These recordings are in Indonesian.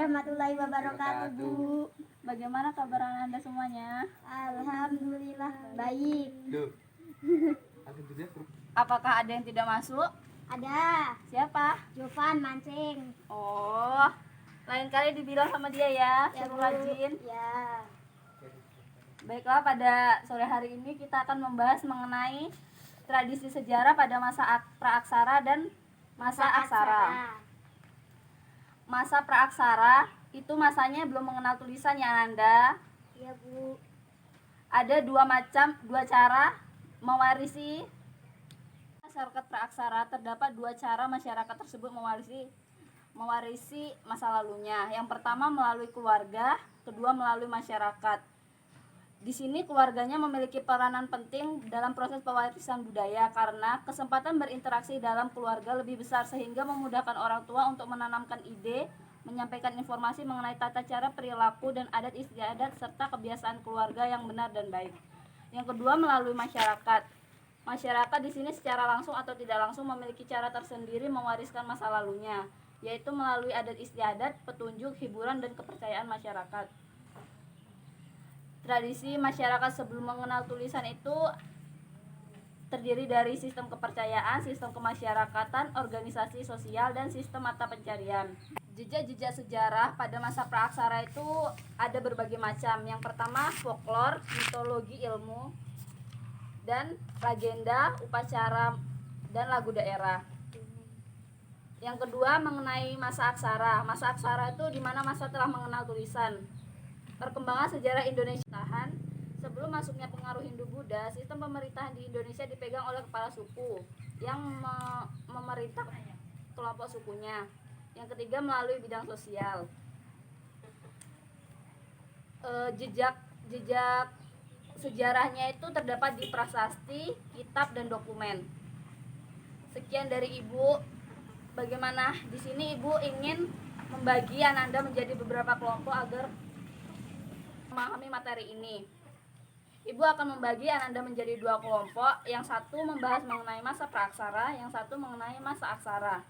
warahmatullahi wabarakatuh, Bu. Bagaimana kabar Anda semuanya? Alhamdulillah baik. Apakah ada yang tidak masuk? Ada Siapa? Jovan mancing. Oh, lain kali dibilang sama dia ya, Ya, suruh Bu. rajin. Ya. Baiklah, pada sore hari ini kita akan membahas mengenai tradisi sejarah pada masa praaksara dan masa aksara. Masa praaksara itu masanya belum mengenal tulisan ya Ananda. Ya, Bu. Ada dua cara mewarisi masyarakat praaksara. Terdapat dua cara masyarakat tersebut mewarisi masa lalunya. Yang pertama melalui keluarga, kedua melalui masyarakat. Di sini keluarganya memiliki peranan penting dalam proses pewarisan budaya karena kesempatan berinteraksi dalam keluarga lebih besar sehingga memudahkan orang tua untuk menanamkan ide, menyampaikan informasi mengenai tata cara perilaku dan adat istiadat serta kebiasaan keluarga yang benar dan baik. Yang kedua melalui masyarakat. Masyarakat di sini secara langsung atau tidak langsung memiliki cara tersendiri mewariskan masa lalunya, yaitu melalui adat istiadat, petunjuk, hiburan dan kepercayaan masyarakat. Tradisi masyarakat sebelum mengenal tulisan itu terdiri dari sistem kepercayaan, sistem kemasyarakatan, organisasi sosial, dan sistem mata pencarian. Jejak-jejak sejarah pada masa praaksara itu ada berbagai macam. Yang pertama folklore, mitologi ilmu, dan legenda, upacara, dan lagu daerah. Yang kedua mengenai masa aksara. Masa aksara itu di mana masa telah mengenal tulisan. Perkembangan sejarah Indonesia. Sebelum masuknya pengaruh Hindu-Buddha, sistem pemerintahan di Indonesia dipegang oleh kepala suku yang memerintah kelompok sukunya. Yang ketiga melalui bidang sosial. Jejak sejarahnya itu terdapat di prasasti, kitab, dan dokumen. Sekian dari Ibu. Bagaimana di sini Ibu ingin membagi Ananda menjadi beberapa kelompok agar memahami materi ini. Ibu akan membagi Ananda menjadi dua kelompok. Yang satu membahas mengenai masa praaksara, yang satu mengenai masa aksara.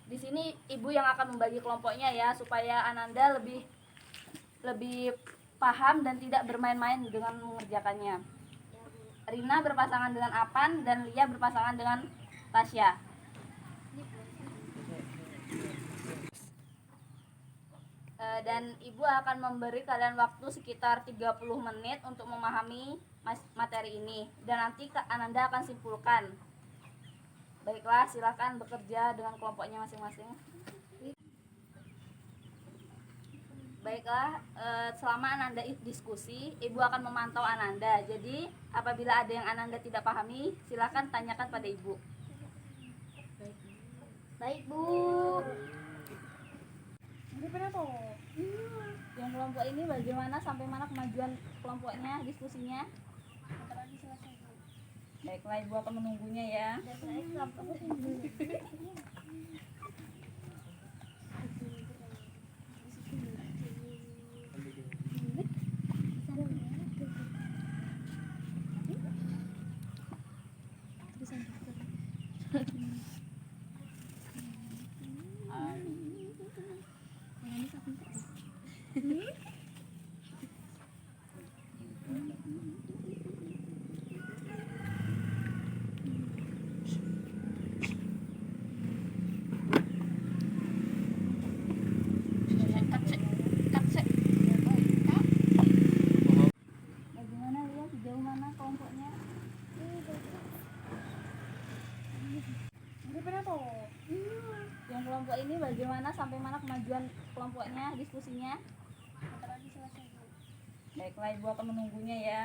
Di sini Ibu yang akan membagi kelompoknya ya, supaya Ananda lebih paham dan tidak bermain-main dengan mengerjakannya. Rina berpasangan dengan Apan dan Lia berpasangan dengan Tasya. Dan Ibu akan memberi kalian waktu sekitar 30 menit untuk memahami materi ini dan nanti Ananda akan simpulkan. Baiklah, silakan bekerja dengan kelompoknya masing-masing. Baiklah, selama Ananda diskusi, Ibu akan memantau Ananda. Jadi, apabila ada yang Ananda tidak pahami, silakan tanyakan pada Ibu. Baik, Bu. Yang kelompok ini bagaimana sampai mana kemajuan kelompoknya, diskusinya? Baiklah, Ibu akan menunggunya ya. Bagaimana Lia, sejauh mana kelompoknya? Yang kelompok ini bagaimana sampai mana kemajuan kelompoknya, diskusinya? Baiklah, Ibu akan menunggunya ya.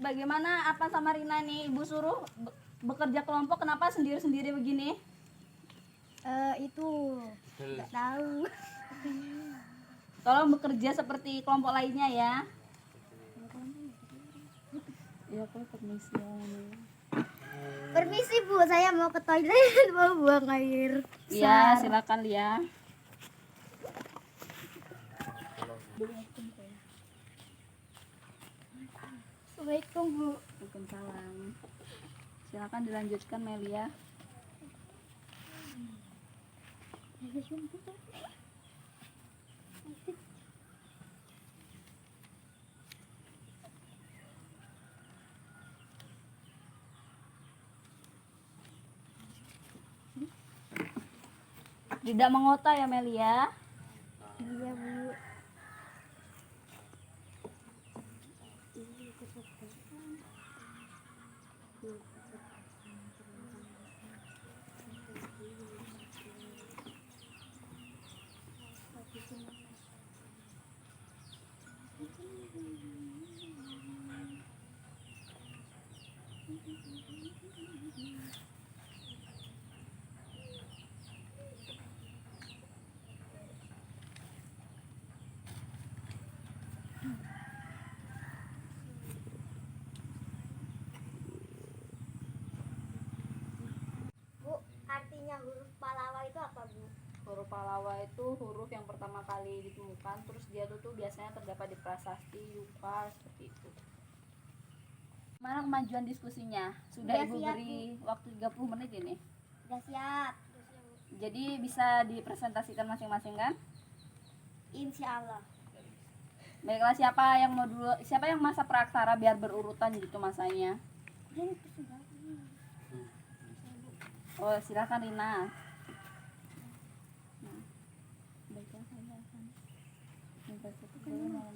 bagaimana apa sama Rina nih? Ibu suruh bekerja kelompok, kenapa sendiri-sendiri begini? Itu nggak tahu. Tolong bekerja seperti kelompok lainnya ya. Ya, aku permisi ya. Permisi Bu, saya mau ke toilet, mau buang air. Iya, silakan Lia. Assalamualaikum Bu. Waalaikumsalam. Silakan dilanjutkan Melia. Tidak mengota ya Melia. Iya Bu. Bu, artinya huruf Pallawa itu apa Bu? Huruf Pallawa itu huruf yang pertama kali ditemukan, terus dia tuh biasanya terdapat di prasasti, yuka, seperti itu. Mana kemajuan diskusinya? Sudah Udah Ibu siap, beri waktu 30 menit ini. Udah siap. Jadi bisa dipresentasikan masing-masing kan? Insya Allah. Baiklah, siapa yang masa praksara biar berurutan gitu masanya. Oh, silakan Rina. Baiklah, saya akan minta satu dulu mau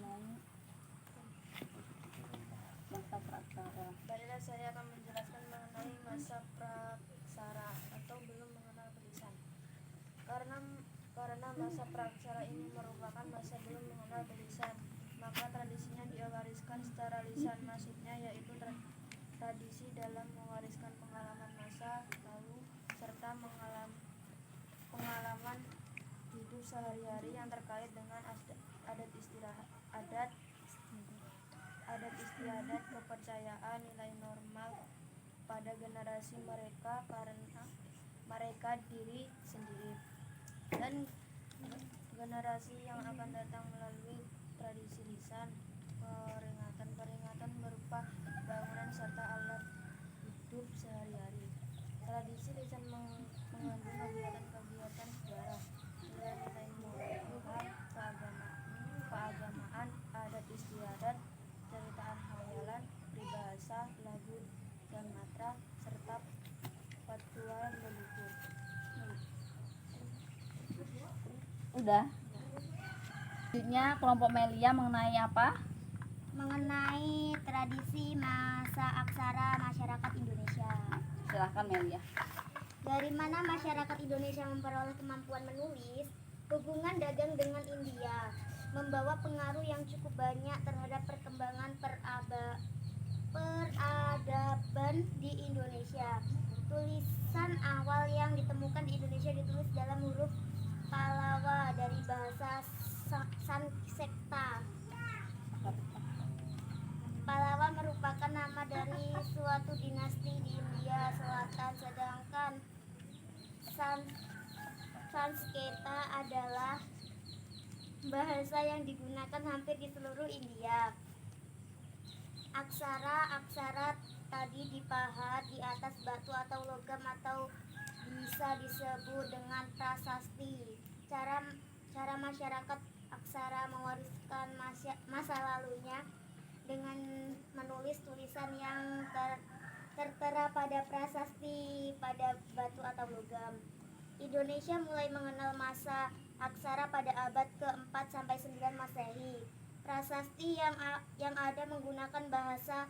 masa praksara. Baiklah, saya akan menjelaskan mengenai masa praksara atau belum mengenal tulisan. Karena masa praksara ini merupakan masa belum mengenal tulisan, maka tradisinya diwariskan secara lisan, maksudnya yaitu tradisi dalam mewariskan pengalaman masa lalu serta pengalaman hidup sehari-hari yang terkait dengan adat istiadat, kepercayaan, nilai normal pada generasi mereka karena mereka diri sendiri dan generasi yang akan datang melalui tradisi lisan, peringatan berupa bangunan serta alat hidup sehari-hari. Tradisi lisan mengandung kegiatan-kegiatan sejarah, nilai-nilai moral, keagamaan, adat istiadat, ceritaan hayalan, peribahasa, lagu dan mantra, serta petualang leluhur. Udah. Selanjutnya kelompok Melia mengenai apa? Mengenai tradisi masa aksara masyarakat Indonesia. Silahkan Melia. Dari mana masyarakat Indonesia memperoleh kemampuan menulis, hubungan dagang dengan India membawa pengaruh yang cukup banyak terhadap perkembangan peradaban di Indonesia. Tulisan awal yang ditemukan di Indonesia ditulis dalam huruf Pallawa dari bahasa Sanskerta. Pallawa merupakan nama dari suatu dinasti di India Selatan, sedangkan Sanskerta adalah bahasa yang digunakan hampir di seluruh India. Aksara tadi dipahat di atas batu atau logam atau bisa disebut dengan prasasti. Cara masyarakat aksara mewariskan masa lalunya dengan menulis tulisan yang tertera pada prasasti pada batu atau logam. Indonesia mulai mengenal masa aksara pada abad ke-4 sampai 9 Masehi. Prasasti yang ada menggunakan bahasa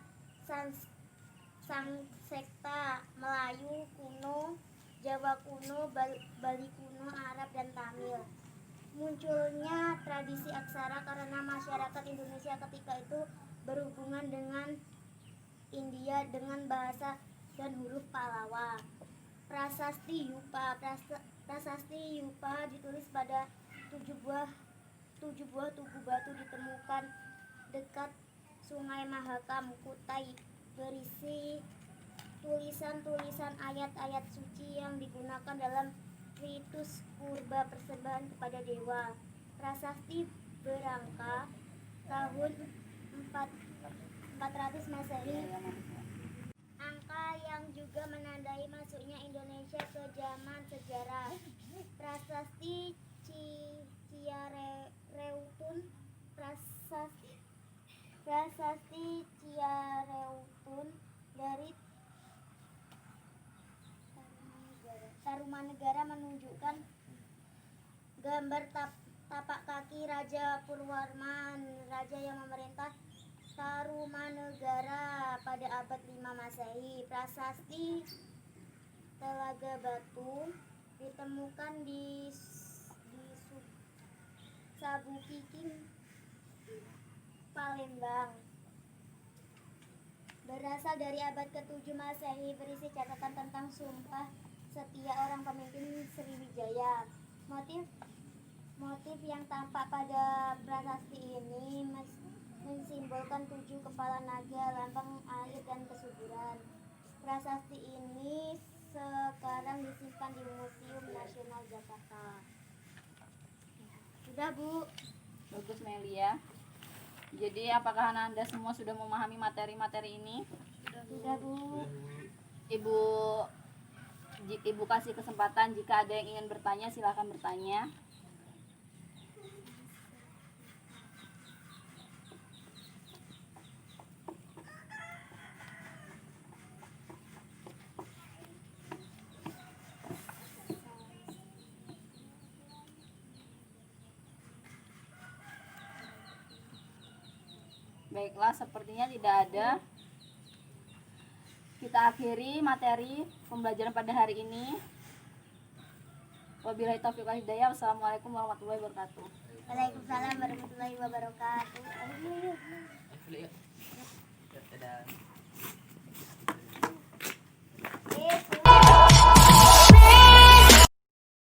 Sanskerta, Melayu kuno, Jawa kuno, Bali kuno, Arab dan Tamil. Munculnya tradisi aksara karena masyarakat Indonesia ketika itu berhubungan dengan India dengan bahasa dan huruf Pallawa. Prasasti Yupa. Prasasti Yupa ditulis pada 7 buah tugu batu ditemukan dekat Sungai Mahakam, Kutai, berisi tulisan-tulisan ayat-ayat suci yang digunakan dalam ritus purba persembahan kepada dewa. Prasasti Berangka tahun 400 Masehi, angka yang juga menandai masuknya Indonesia ke zaman sejarah. Prasasti Ciareutun. Prasasti Ciareutun dari Tarumanegara menunjukkan gambar tapak kaki Raja Purwarman, raja yang memerintah Tarumanegara pada abad 5 Masehi. Prasasti Telaga Batu ditemukan di Sabukiking, Palembang. Berasal dari abad ke-7 Masehi, berisi catatan tentang sumpah setia orang pemimpin Sriwijaya. Motif yang tampak pada prasasti ini mensimbolkan 7 kepala naga, lambang air dan kesuburan. Prasasti ini sekarang disimpan di Museum Nasional Jakarta. Sudah, Bu. Bagus Melia. Jadi apakah Anda semua sudah memahami materi-materi ini? Sudah, Bu. Ibu kasih kesempatan, jika ada yang ingin bertanya silahkan bertanya. Baiklah, sepertinya tidak ada. Kita akhiri materi pembelajaran pada hari ini. Wabillahi taufiq wal hidayah. Wassalamualaikum warahmatullahi wabarakatuh. Waalaikumsalam warahmatullahi wabarakatuh. Dadah.